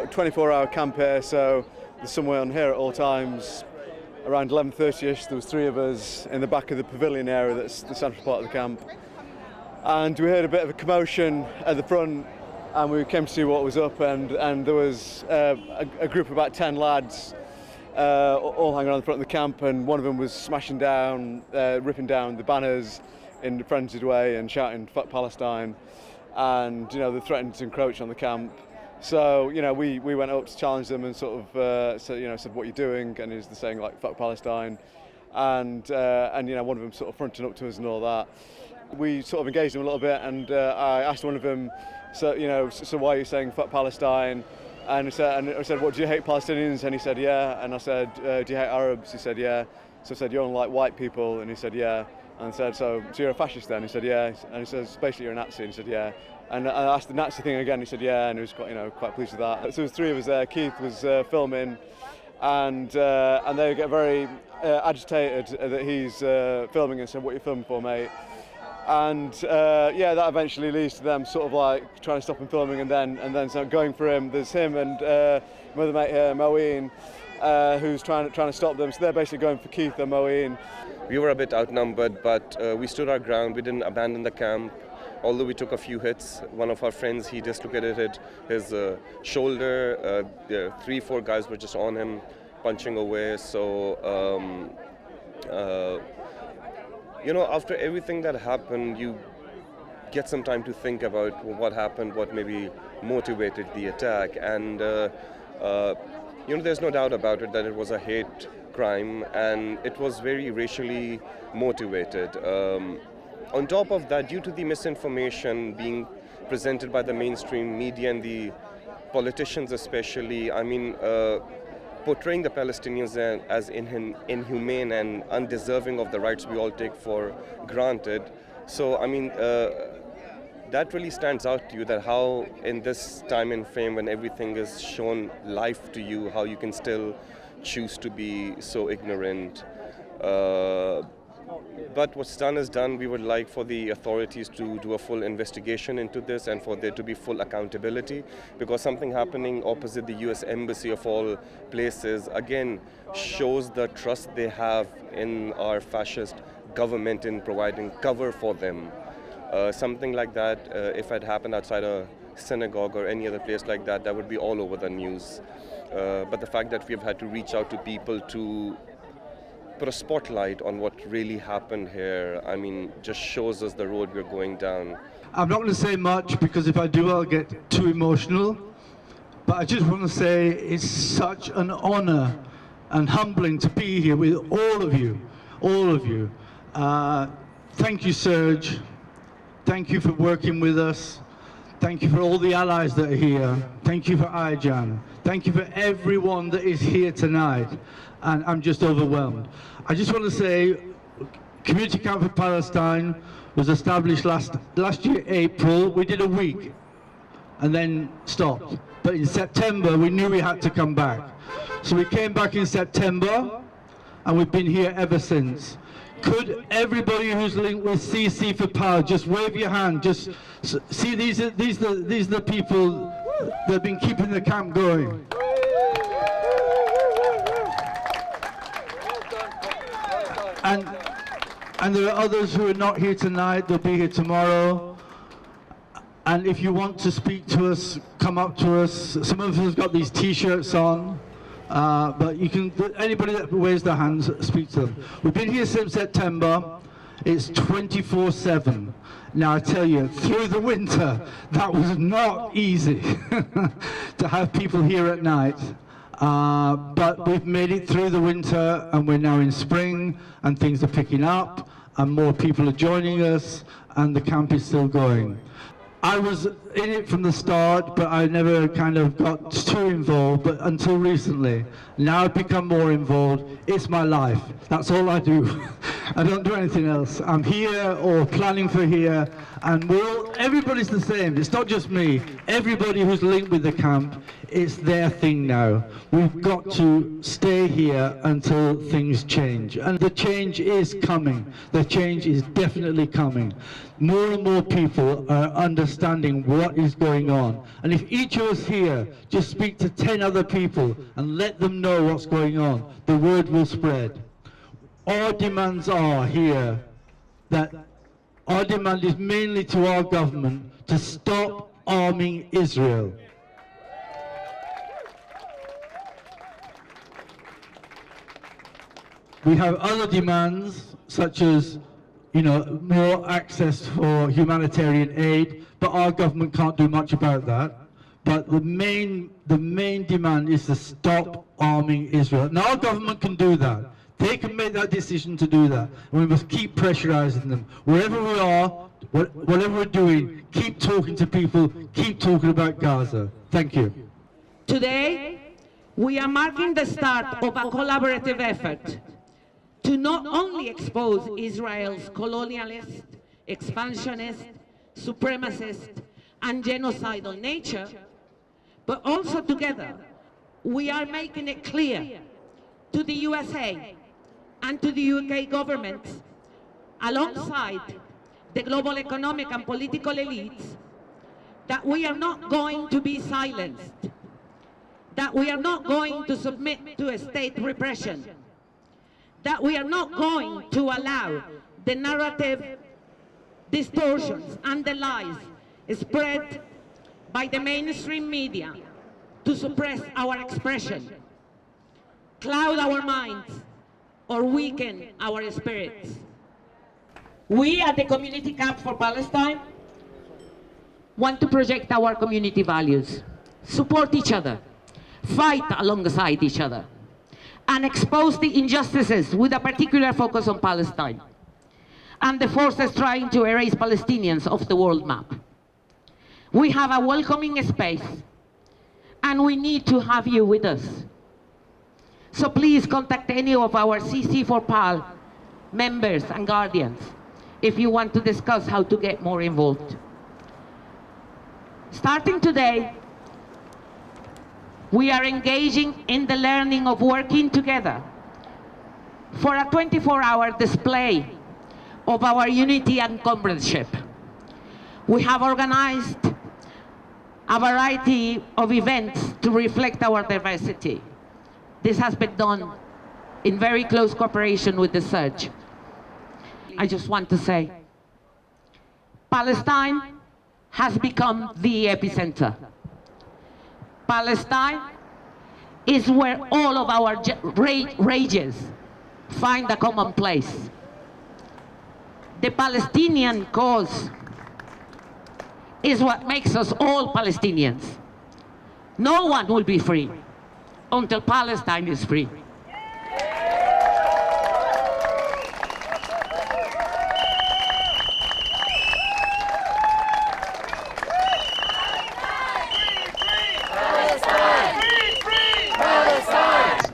24-hour camp here, so there's someone here at all times. Around 11:30ish, there was 3 of us in the back of the pavilion area that's the central part of the camp. And we heard a bit of a commotion at the front, and we came to see what was up, and there was a group of about 10 lads all hanging around the front of the camp, and one of them was smashing down, ripping down the banners in a frenzied way and shouting "Fuck Palestine," and they threatened to encroach on the camp. So we went up to challenge them and sort of said what you're doing, and they're saying like "Fuck Palestine," and one of them sort of fronting up to us and all that. We sort of engaged them a little bit, and I asked one of them, so why are you saying "Fuck Palestine"? And I said, what, do you hate Palestinians? And he said, yeah. And I said, do you hate Arabs? He said, yeah. So I said, you don't like white people? And he said, yeah. And I said, so you're a fascist then? He said, yeah. And he says, basically you're a Nazi. And he said, yeah. And I asked the Nazi thing again. He said, yeah. And he was quite pleased with that. So there was 3 of us there. Keith was filming, and they get very agitated that he's filming and said, what are you filming for, mate? And that eventually leads to them sort of like trying to stop him filming, and then so going for him. There's him and my other mate here, Moeen, who's trying to stop them. So they're basically going for Keith and Moeen. We were a bit outnumbered, but we stood our ground. We didn't abandon the camp, although we took a few hits. One of our friends, he dislocated his shoulder. 3-4 guys were just on him, punching away. So. After everything that happened, you get some time to think about what happened, what maybe motivated the attack. And, there's no doubt about it that it was a hate crime, and it was very racially motivated. On top of that, due to the misinformation being presented by the mainstream media and the politicians especially, portraying the Palestinians as inhumane and undeserving of the rights we all take for granted. So, that really stands out to you, that how in this time and frame when everything is shown live to you, how you can still choose to be so ignorant. But what's done is done. We would like for the authorities to do a full investigation into this and for there to be full accountability, because something happening opposite the US Embassy of all places again shows the trust they have in our fascist government in providing cover for them. Something like that, if it had happened outside a synagogue or any other place like that, that would be all over the news. But the fact that we've had to reach out to people to put a spotlight on what really happened here, just shows us the road we're going down. I'm not going to say much, because if I do, I'll get too emotional. But I just want to say it's such an honor and humbling to be here with all of you. Thank you, Serge. Thank you for working with us. Thank you for all the allies that are here. Thank you for Ayjan. Thank you for everyone that is here tonight. And I'm just overwhelmed. I just want to say, Community Camp for Palestine was established last year, April. We did a week and then stopped. But in September, we knew we had to come back. So we came back in September, and we've been here ever since. Could everybody who's linked with CC for Power just wave your hand? Just see, these are the people that have been keeping the camp going. And there are others who are not here tonight. They'll be here tomorrow. And if you want to speak to us, come up to us. Some of us have got these T-shirts on. But you can, anybody that raised their hands, speak to them. We've been here since September. It's 24/7. Now I tell you, through the winter, that was not easy to have people here at night. But we've made it through the winter, and we're now in spring, and things are picking up, and more people are joining us, and the camp is still going. I was in it from the start, but I never kind of got too involved, but until recently. Now I've become more involved. It's my life. That's all I do. I don't do anything else. I'm here or planning for here, and everybody's the same. It's not just me. Everybody who's linked with the camp, it's their thing now. We've got to stay here until things change. And the change is coming. The change is definitely coming. More and more people are understanding what is going on. And if each of us here just speak to 10 other people and let them know what's going on, the word will spread. Our demands are here that our demand is mainly to our government to stop arming Israel. We have other demands such as, more access for humanitarian aid, but our government can't do much about that. But the main demand is to stop arming Israel. Now our government can do that. They can make that decision to do that. And we must keep pressurizing them. Wherever we are, whatever we're doing, keep talking to people, keep talking about Gaza. Thank you. Today, we are marking the start of a collaborative effort to not only expose Israel's colonialist, expansionist, supremacist, and genocidal nature, but also together, we are making it clear to the USA and to the UK government, alongside the global economic and political elites, that we are not going to be silenced, that we are not going to submit to a state repression, that we are not going to allow the narrative distortions and the lies spread by the mainstream media to suppress our expression, cloud our minds, or weaken our spirits. We at the Community Camp for Palestine want to project our community values, support each other, fight alongside each other, and expose the injustices with a particular focus on Palestine and the forces trying to erase Palestinians off the world map. We have a welcoming space, and we need to have you with us. So please contact any of our CC4PAL members and guardians if you want to discuss how to get more involved. Starting today, we are engaging in the learning of working together for a 24-hour display of our unity and comradeship. We have organized a variety of events to reflect our diversity. This has been done in very close cooperation with the Surge. I just want to say, Palestine has become the epicenter. Palestine is where all of our rages find a common place. The Palestinian cause is what makes us all Palestinians. No one will be free until Palestine is free.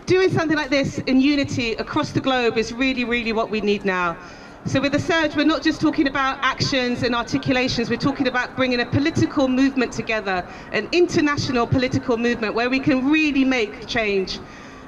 Doing something like this in unity across the globe is really, really what we need now. So with the Surge, we're not just talking about actions and articulations, we're talking about bringing a political movement together, an international political movement where we can really make change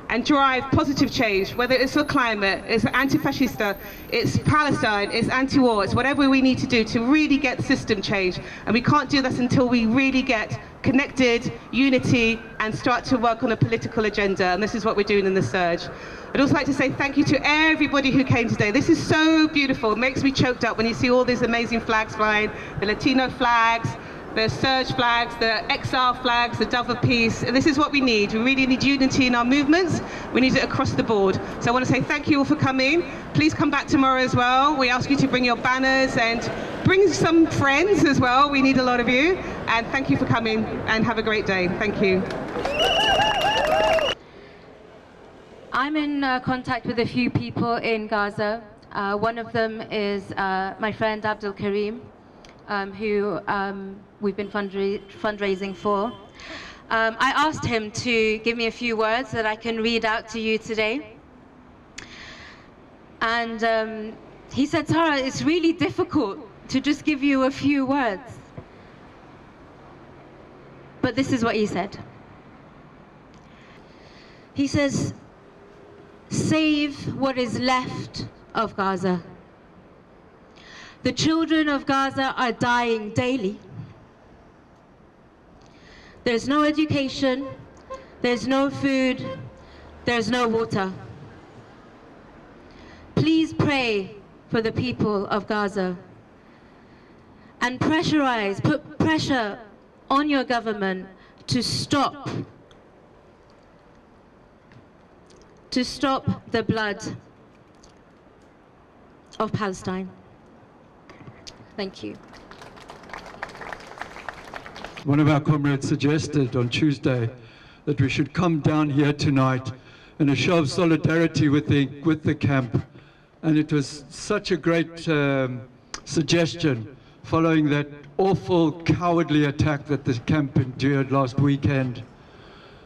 and drive positive change, whether it's for climate, it's anti-fascista, it's Palestine, it's anti-war, it's whatever we need to do to really get system change. And we can't do this until we really get connected, unity, and start to work on a political agenda. And this is what we're doing in the Surge. I'd also like to say thank you to everybody who came today. This is so beautiful. It makes me choked up when you see all these amazing flags flying, the Latino flags, the Surge flags, the XR flags, the Dove of Peace. And this is what we need. We really need unity in our movements. We need it across the board. So I want to say thank you all for coming. Please come back tomorrow as well. We ask you to bring your banners and bring some friends as well. We need a lot of you. And thank you for coming and have a great day. Thank you. I'm in contact with a few people in Gaza. One of them is my friend Abdul Karim, who we've been fundraising for. I asked him to give me a few words that I can read out to you today. And he said, Tara, it's really difficult to just give you a few words. But this is what he said. He says, save what is left of Gaza. The children of Gaza are dying daily. There's no education, there's no food, there's no water. Please pray for the people of Gaza and pressurize, put pressure on your government to stop the blood of Palestine. Thank you. One of our comrades suggested on Tuesday that we should come down here tonight in a show of solidarity with the camp. And it was such a great suggestion following that awful, cowardly attack that the camp endured last weekend.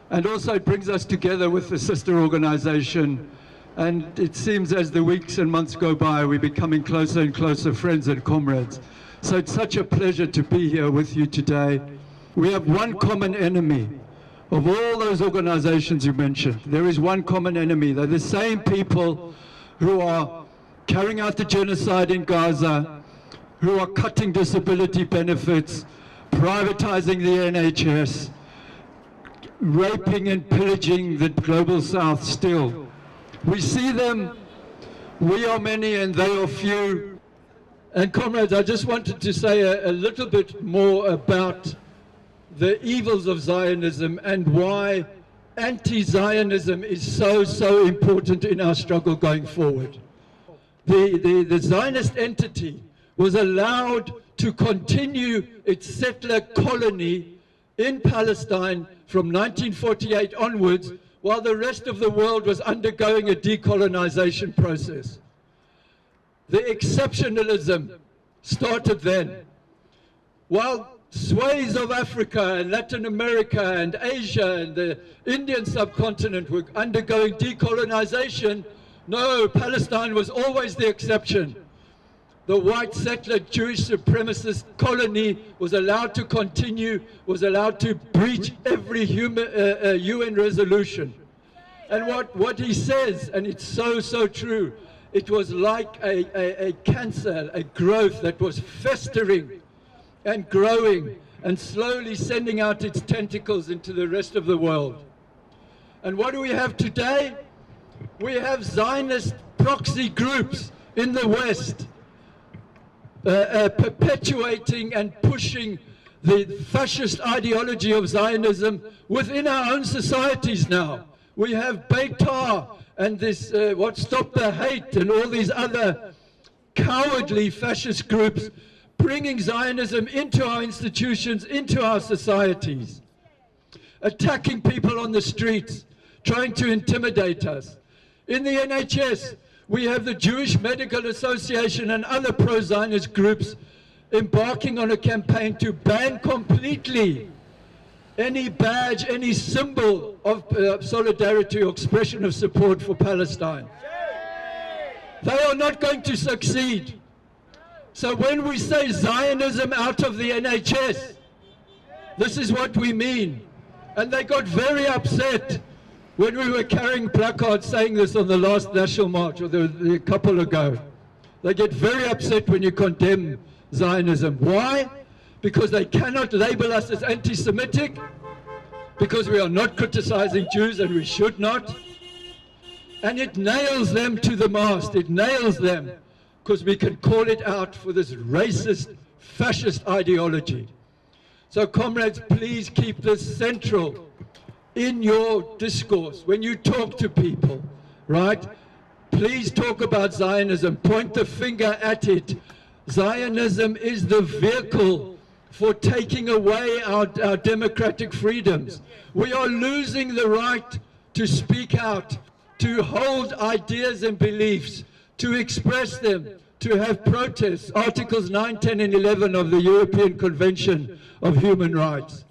And also it brings us together with the sister organization. And it seems as the weeks and months go by, we're becoming closer and closer friends and comrades. So it's such a pleasure to be here with you today. We have one common enemy. Of all those organizations you mentioned, there is one common enemy. They're the same people who are carrying out the genocide in Gaza, who are cutting disability benefits, privatizing the NHS, raping and pillaging the global south still. We see them, we are many and they are few. And comrades, I just wanted to say a little bit more about the evils of Zionism and why anti-Zionism is so important in our struggle going forward. The Zionist entity was allowed to continue its settler colony in Palestine from 1948 onwards, while the rest of the world was undergoing a decolonization process. The exceptionalism started then. While swathes of Africa and Latin America and Asia and the Indian subcontinent were undergoing decolonization, no, Palestine was always the exception. The white settler Jewish supremacist colony was allowed to continue, was allowed to breach every UN resolution. And what he says, and it's so true, it was like a cancer, a growth that was festering and growing and slowly sending out its tentacles into the rest of the world. And what do we have today? We have Zionist proxy groups in the West perpetuating and pushing the fascist ideology of Zionism within our own societies now. We have Beitar and this what Stop the Hate and all these other cowardly fascist groups bringing Zionism into our institutions, into our societies, attacking people on the streets, trying to intimidate us. In the NHS, we have the Jewish Medical Association and other pro-Zionist groups embarking on a campaign to ban completely any badge, any symbol of solidarity or expression of support for Palestine. They are not going to succeed. So when we say Zionism out of the NHS, this is what we mean. And they got very upset when we were carrying placards saying this on the last National March, or a couple ago. They get very upset when you condemn Zionism. Why? Because they cannot label us as anti-Semitic, because we are not criticizing Jews and we should not. And it nails them to the mast. It nails them because we can call it out for this racist, fascist ideology. So comrades, please keep this central in your discourse. When you talk to people, right? Please talk about Zionism. Point the finger at it. Zionism is the vehicle for taking away our democratic freedoms. We are losing the right to speak out, to hold ideas and beliefs, to express them, to have protests. Articles 9, 10 and 11 of the European Convention of Human Rights.